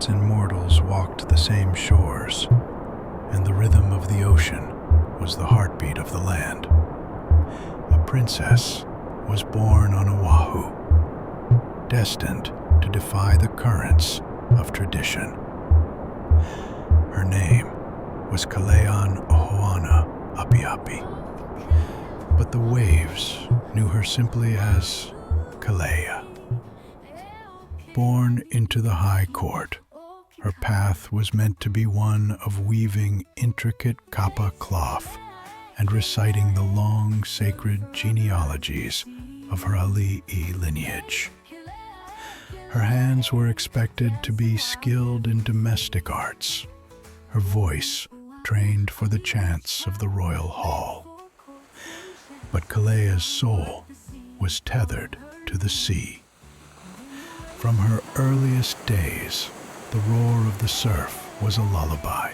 gods and mortals walked the same shores, and the rhythm of the ocean was the heartbeat of the land. A princess was born on Oahu, destined to defy the currents of tradition. Her name was Kelea Ohoana Apiapi, but the waves knew her simply as Kelea. Born into the high court, her path was meant to be one of weaving intricate kapa cloth and reciting the long sacred genealogies of her Ali'i lineage. Her hands were expected to be skilled in domestic arts, her voice trained for the chants of the royal hall. But Kelea's soul was tethered to the sea. From her earliest days, the roar of the surf was a lullaby,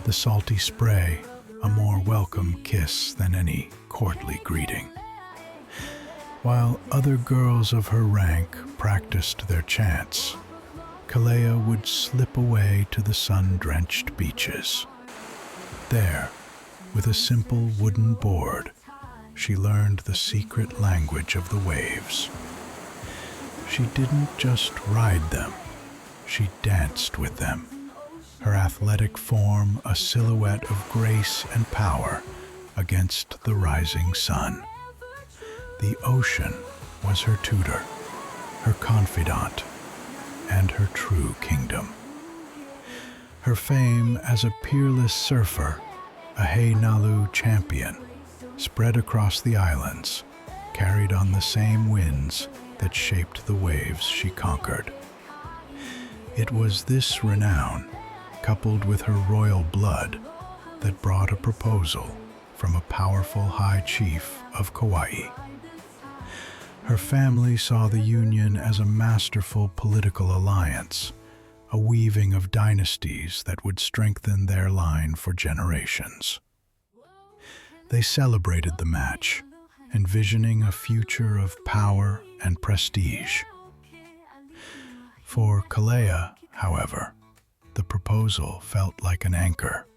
the salty spray a more welcome kiss than any courtly greeting. While other girls of her rank practiced their chants, Kelea would slip away to the sun-drenched beaches. There, with a simple wooden board, she learned the secret language of the waves. She didn't just ride them, she danced with them, her athletic form a silhouette of grace and power against the rising sun. The ocean was her tutor, her confidant, and her true kingdom. Her fame as a peerless surfer, a Heinalu champion, spread across the islands, carried on the same winds that shaped the waves she conquered. It was this renown, coupled with her royal blood, that brought a proposal from a powerful high chief of Kauai. Her family saw the union as a masterful political alliance, a weaving of dynasties that would strengthen their line for generations. They celebrated the match, envisioning a future of power and prestige. For Kelea, however, the proposal felt like an anchor,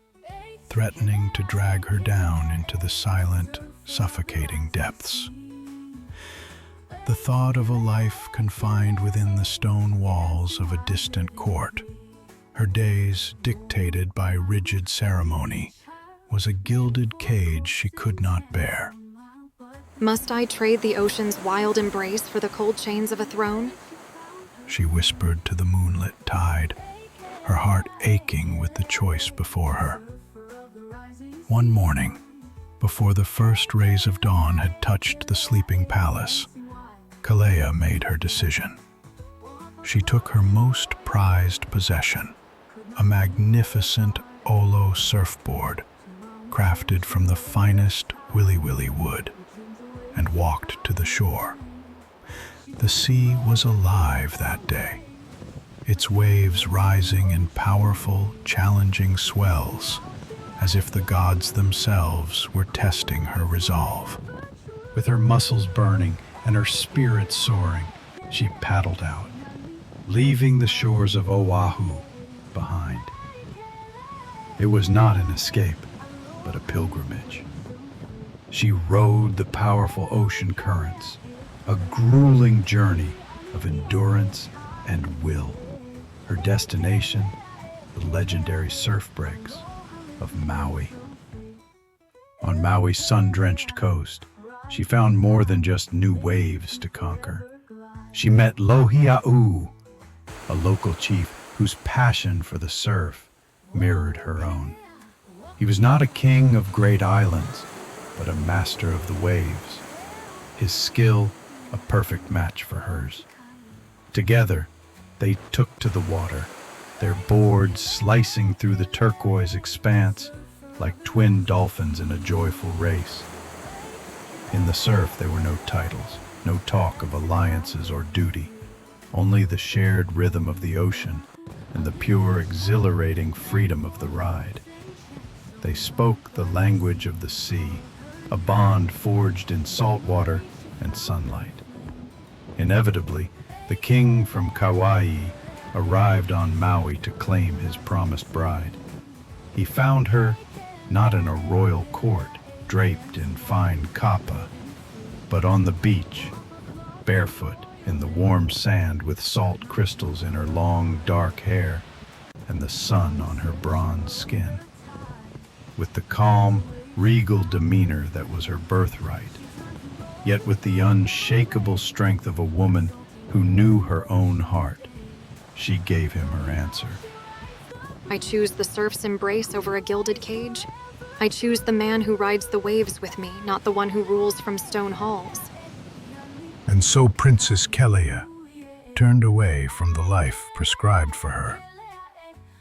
threatening to drag her down into the silent, suffocating depths. The thought of a life confined within the stone walls of a distant court, her days dictated by rigid ceremony, was a gilded cage she could not bear. Must I trade the ocean's wild embrace for the cold chains of a throne? She whispered to the moonlit tide, her heart aching with the choice before her. One morning, before the first rays of dawn had touched the sleeping palace, Kelea made her decision. She took her most prized possession, a magnificent olo surfboard, crafted from the finest wili-wili wood, and walked to the shore. The sea was alive that day, its waves rising in powerful, challenging swells, as if the gods themselves were testing her resolve. With her muscles burning and her spirit soaring, she paddled out, leaving the shores of Oahu behind. It was not an escape, but a pilgrimage. She rode the powerful ocean currents, a grueling journey of endurance and will. Her destination, the legendary surf breaks of Maui. On Maui's sun-drenched coast, she found more than just new waves to conquer. She met Lohia'u, a local chief whose passion for the surf mirrored her own. He was not a king of great islands, but a master of the waves. His skill, a perfect match for hers. Together, they took to the water, their boards slicing through the turquoise expanse like twin dolphins in a joyful race. In the surf, there were no titles, no talk of alliances or duty, only the shared rhythm of the ocean and the pure, exhilarating freedom of the ride. They spoke the language of the sea, a bond forged in salt water and sunlight. Inevitably, the king from Kauai, arrived on Maui to claim his promised bride. He found her not in a royal court draped in fine kapa, but on the beach, barefoot in the warm sand with salt crystals in her long dark hair and the sun on her bronze skin. With the calm, regal demeanor that was her birthright, yet with the unshakable strength of a woman who knew her own heart, she gave him her answer. I choose the surf's embrace over a gilded cage. I choose the man who rides the waves with me, not the one who rules from stone halls. And so Princess Kelea turned away from the life prescribed for her,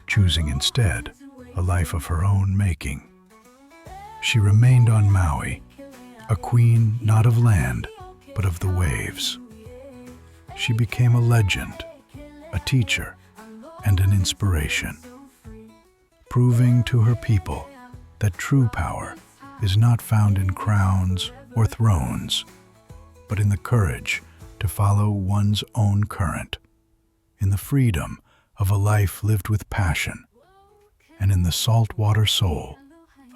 choosing instead a life of her own making. She remained on Maui, a queen not of land, but of the waves. She became a legend, a teacher, and an inspiration, proving to her people that true power is not found in crowns or thrones, but in the courage to follow one's own current, in the freedom of a life lived with passion, and in the saltwater soul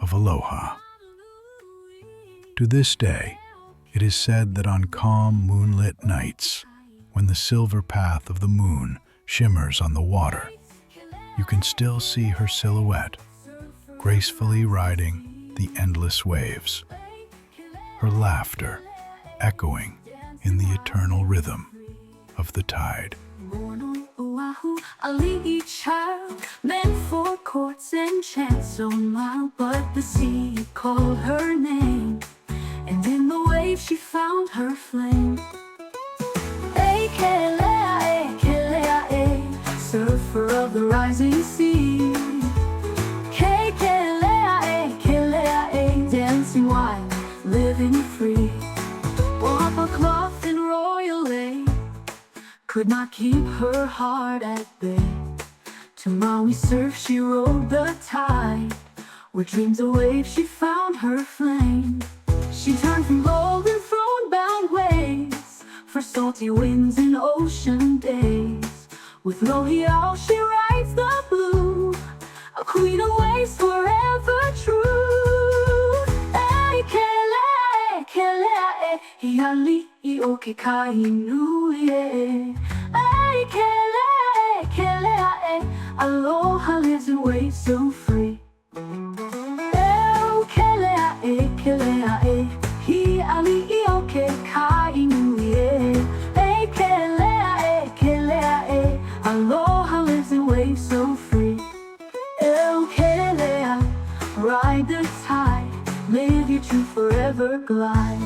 of Aloha. To this day, it is said that on calm moonlit nights, when the silver path of the moon shimmers on the water, you can still see her silhouette, gracefully riding the endless waves, her laughter echoing in the eternal rhythm of the tide. Born on Oahu, a leaky child, meant for courts and chants so mild, but the sea called her name, and in the waves she found her flame. Kelea, Kelea, surfer of the rising sea. Kelea, Kelea, dancing wild, living free. Wappa cloth and royal lay could not keep her heart at bay. To Maui surf she rode the tide, where dreams awake she found her flame. She turned from golden throne-bound waves for salty winds and ocean days. With Lohiao she rides the blue, a queen of waves forever true. Kelea, Kelea, hiali'i o ke kainui e. Kelea, Kelea, aloha lives in waves so free. Kelea, Kelea, hiali'i o ke kainui e. Kelea, Kelea, aloha lives in waves so free. Kelea, ride the tide, live your truth forever glide.